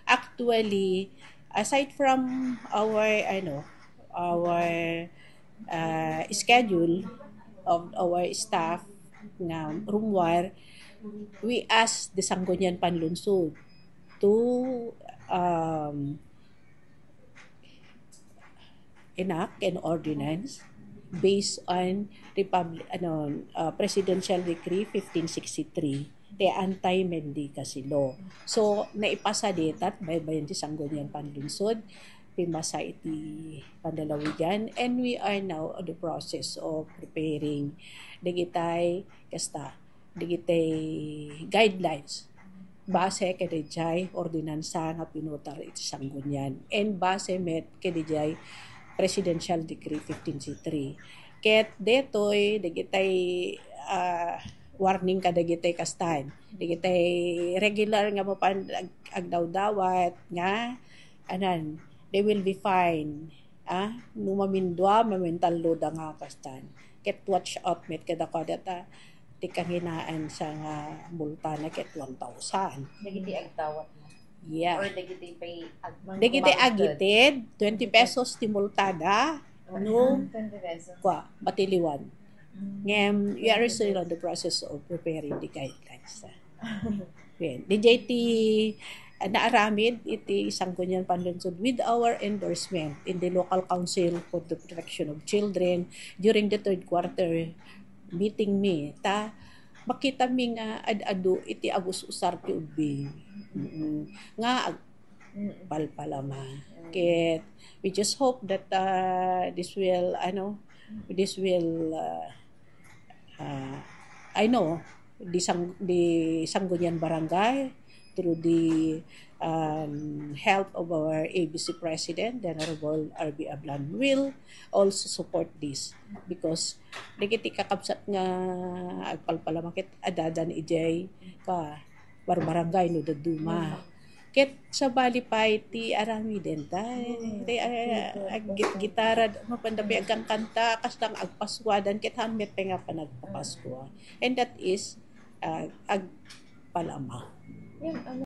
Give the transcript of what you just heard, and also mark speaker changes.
Speaker 1: Actually, aside from our schedule of our staff na roomware, we asked the Sangguniang Panlunsod to enact an ordinance based on Presidential Decree 1563, the anti-mendicacy law. So, naipasa ditat by bayan ti Sangguniang Panlunsod, pimasa iti Pandalawigan, and we are now on the process of preparing digitay guidelines base kadijay ordinansa nga pinutar iti Sanggunian and base met kadijay Presidential Decree 1563. Ket detoy dagitay warning kadagitay kastan. Dagitay regular nga mapan agdawdawat nga they will be fine. No mamindwa mental load nga kastan. Ket watch out met kada ti kanginaan sa nga multa na ket 1,000.
Speaker 2: Dagiti agdawat mo.
Speaker 1: Yeah.
Speaker 2: Or dagiti pay
Speaker 1: Dagiti agited 20 pesos ti multada. No,
Speaker 2: 20 pesos.
Speaker 1: batiliwan. Ngem, we are still on the process of preparing the guidelines. Well, DJ naaramid iti Sangguniang Panlunsod with our endorsement in the Local Council for the Protection of Children during the third quarter meeting makita mi nga ad-adu iti Agus usar ti ubing. Nga palpalama. Ket we just hope that this will the Sangguniang Barangay through the help of our ABC President, the Honorable R.B. Ablan, will also support this because dagiti kakabsat nga agpalpalamakit adadan ijay ka barangay no daduma. Ket sa balipay ti aramiden gitara mapandapi agang kanta kaslang agpaswadan ket hammet nga panagpapasko. And that is agpalama.